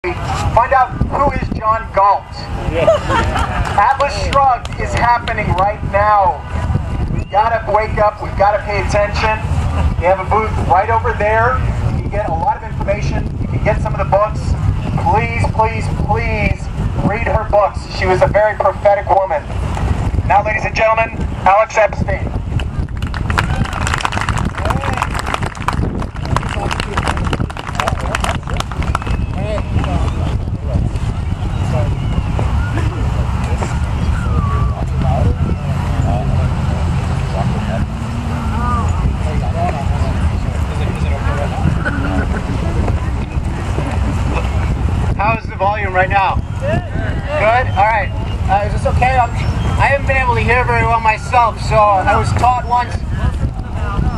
Find out who is John Galt. Atlas Shrugged is happening right now. We've got to wake up, we've got to pay attention. We have a booth right over there. You can get a lot of information. You can get some of the books. Please, please, please read her books. She was a very prophetic woman. Now, ladies and gentlemen, Alex Epstein. How's the volume right now? Good? Alright. Is this okay? I haven't been able to hear very well myself, so I was taught once.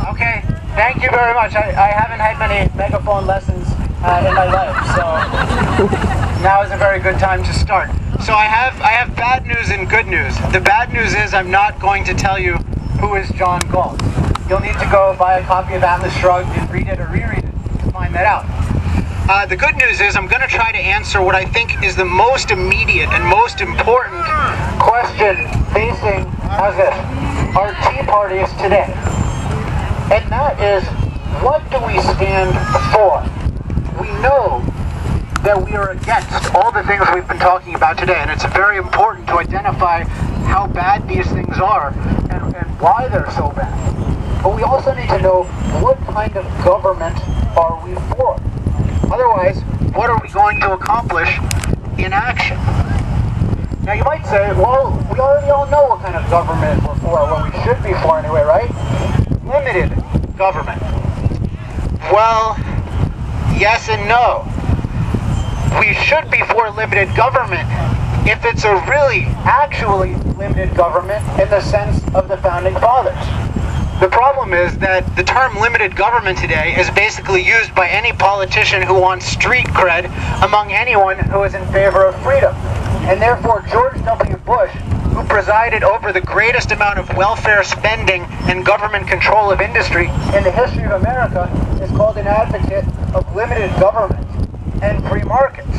Okay, thank you very much. I haven't had many megaphone lessons in my life, so now is a very good time to start. So I have bad news and good news. The bad news is I'm not going to tell you who is John Galt. You'll need to go buy a copy of Atlas Shrugged and read it or reread it to find that out. The good news is I'm going to try to answer what I think is the most immediate and most important question facing, how's this, our Tea Parties today. And that is, what do we stand for? We know that we are against all the things we've been talking about today, and it's very important to identify how bad these things are and why they're so bad. But we also need to know what kind of government are we for? Otherwise, what are we going to accomplish in action? Now you might say, well, we already all know what kind of government we're for, what we should be for anyway, right? Limited government. Well, yes and no. We should be for limited government if it's a really, actually limited government in the sense of the Founding Fathers. The problem is that the term limited government today is basically used by any politician who wants street cred among anyone who is in favor of freedom. And therefore, George W. Bush, who presided over the greatest amount of welfare spending and government control of industry in the history of America, is called an advocate of limited government and free markets.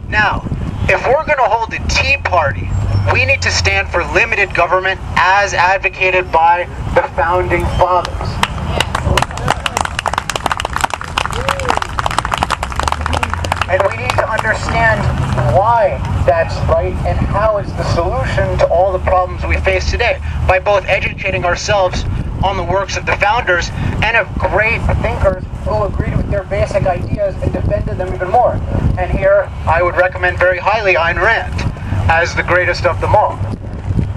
Now, if we're going to hold a Tea Party, we need to stand for limited government as advocated by the Founding Fathers. And we need to understand why that's right and how it's the solution to all the problems we face today, by both educating ourselves on the works of the founders and of great thinkers who agreed with their basic ideas and defended them even more. And here, I would recommend very highly Ayn Rand as the greatest of them all.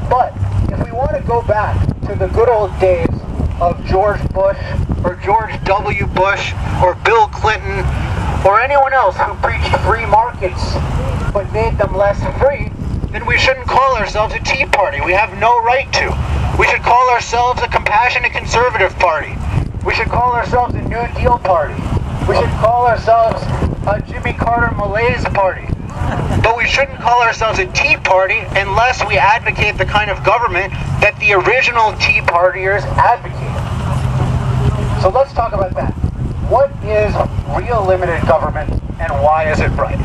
But if we want to go back to the good old days of George Bush or George W. Bush or Bill Clinton or anyone else who preached free markets but made them less free, then we shouldn't call ourselves a Tea Party. We have no right to. We should call ourselves a compassionate conservative party. We should call ourselves a New Deal party. We should call ourselves a Jimmy Carter Malaise party. But we shouldn't call ourselves a Tea Party unless we advocate the kind of government that the original Tea Partiers advocated. So let's talk about that. What is real limited government and why is it right?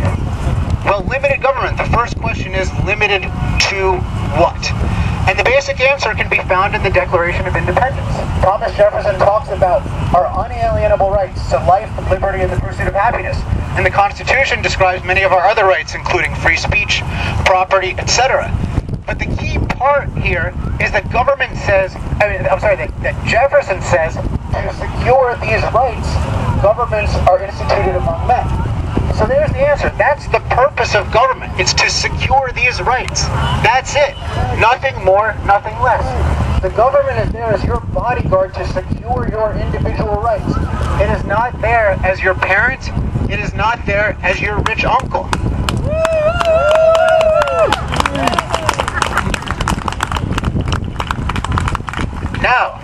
Well, limited government, the first question is limited to what? And the basic answer can be found in the Declaration of Independence. Thomas Jefferson talks about our unalienable rights to life, liberty, and the pursuit of happiness. And the Constitution describes many of our other rights, including free speech, property, etc. But the key part here is that government says, that Jefferson says, to secure these rights, governments are instituted among men. So there's the answer. That's the purpose of government. It's to secure these rights. That's it. Nothing more, nothing less. The government is there as your bodyguard to secure your individual rights. It is not there as your parent. It is not there as your rich uncle. Now,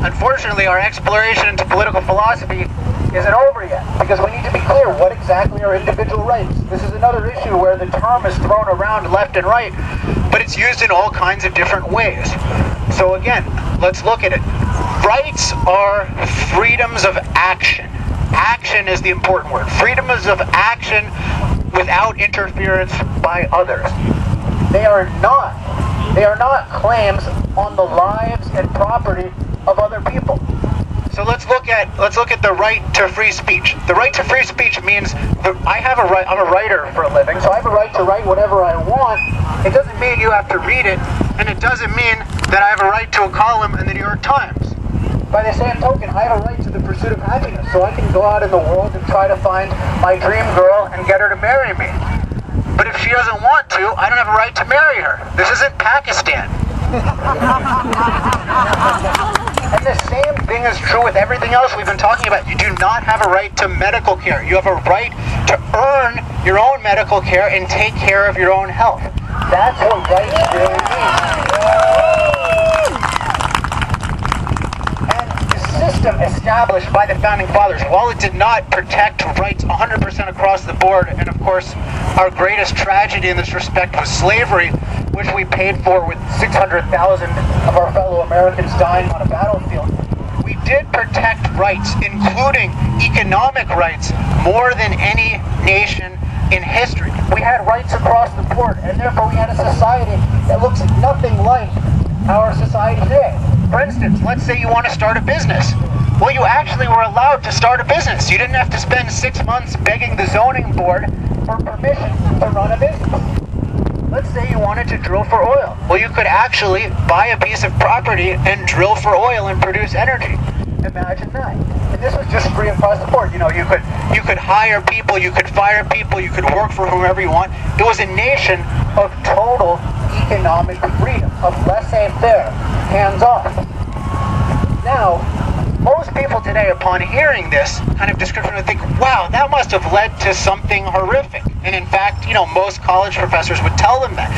unfortunately, our exploration into political philosophy isn't over yet, because we need to be clear what exactly are individual rights. This is another issue where the term is thrown around left and right, but it's used in all kinds of different ways. So again, let's look at it. Rights are freedoms of action. action is the important word. Freedom is of action without interference by others. They are not claims on the lives and property of other people. So let's look at the right to free speech. The right to free speech means that I have a right. I'm a writer for a living, so I have a right to write whatever I want. It doesn't mean you have to read it, and it doesn't mean that I have a right to a column in the New York Times. By the same token, I have a right to the pursuit of happiness, so I can go out in the world and try to find my dream girl and get her to marry me. But if she doesn't want to, I don't have a right to marry her. This isn't Pakistan. And the same thing is true with everything else we've been talking about. You do not have a right to medical care. You have a right to earn your own medical care and take care of your own health. That's what rights really mean. And the system established by the Founding Fathers, while it did not protect rights 100% across the board, and of course, our greatest tragedy in this respect was slavery, which we paid for with 600,000 of our fellow Americans dying on a battlefield. We did protect rights, including economic rights, more than any nation in history. We had rights across the board, and therefore we had a society that looks nothing like our society today. For instance, let's say you want to start a business. Well, you actually were allowed to start a business. You didn't have to spend 6 months begging the zoning board for permission to run a business. Let's say you wanted to drill for oil. Well, you could actually buy a piece of property and drill for oil and produce energy. Imagine that. And this was just free across the board. You know, you could hire people, you could fire people, you could work for whomever you want. It was a nation of total economic freedom, of laissez-faire, hands-off. Now, most people today, upon hearing this kind of description, would think, wow, that must have led to something horrific. And in fact, you know, most college professors would tell them that.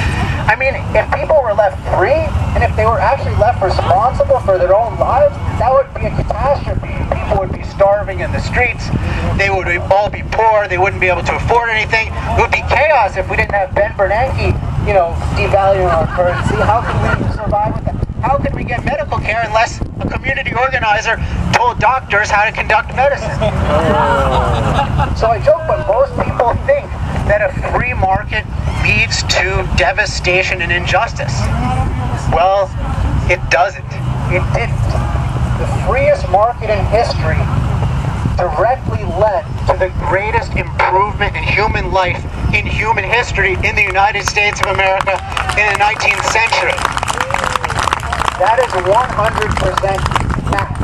I mean, if people were left free, and if they were actually left responsible for their own lives, that would be a catastrophe. People would be starving in the streets. They would all be poor. They wouldn't be able to afford anything. It would be chaos if we didn't have Ben Bernanke, you know, devaluing our currency. How could we survive with that? How could we get medical care unless a community organizer told doctors how to conduct medicine? So I joke, but most people think that a free market leads to devastation and injustice. Well, it doesn't. It didn't. The freest market in history directly led to the greatest improvement in human life in human history in the United States of America in the 19th century. That is 100% fact.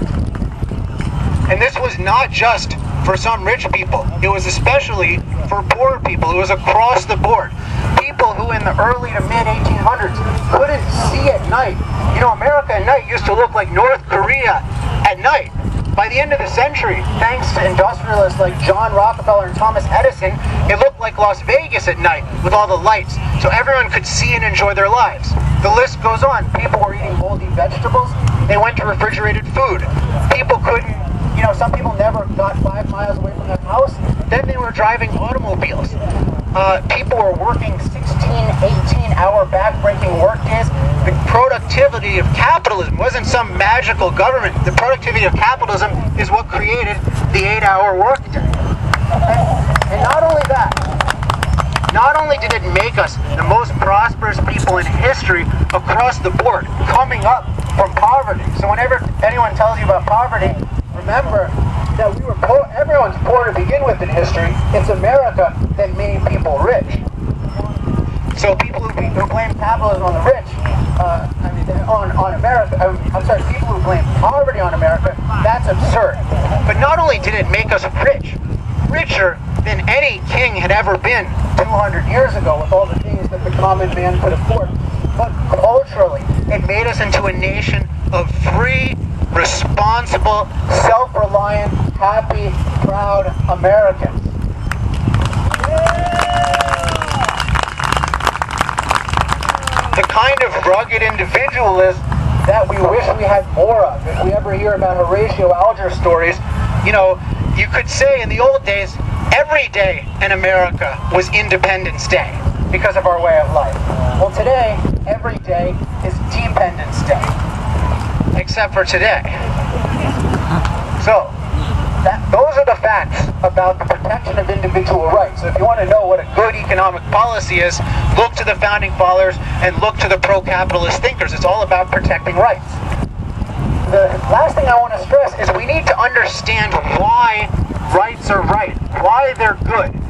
And this was not just for some rich people. It was especially for poor people. It was across the board. People who in the early to mid 1800s couldn't see at night. You know, America at night used to look like North Korea at night. By the end of the century, thanks to industrialists like John Rockefeller and Thomas Edison, it looked like Las Vegas at night with all the lights, so everyone could see and enjoy their lives. The list goes on. People were eating moldy vegetables. They went to refrigerated food. People couldn't, you know, some people never got 5 miles away from their house. Then they were driving automobiles. People were working 16, 18-hour back-breaking work days. The productivity of capitalism wasn't some magical government. The productivity of capitalism is what created the 8-hour workday. And not only that, not only did it make us the most prosperous people in history across the board, coming up from poverty. So whenever anyone tells you about poverty, remember that we were poor. Everyone's poor to begin with in history. It's America that made people rich. So people who blame capitalism on the rich, on America, I'm sorry, people who blame poverty on America, that's absurd. But not only did it make us rich, richer than any king had ever been 200 years ago with all the things that the common man could afford, but culturally, it made us into a nation of free, responsible, self-reliant, happy, proud Americans. The kind of rugged individualism that we wish we had more of. If we ever hear about Horatio Alger stories, you know, you could say in the old days, every day in America was Independence Day because of our way of life. Well, today, every day is Dependence Day, except for today. So, Those are the facts about the protection of individual rights. So if you want to know what a good economic policy is, look to the founding fathers and look to the pro-capitalist thinkers. It's all about protecting rights. The last thing I want to stress is we need to understand why rights are right, why they're good.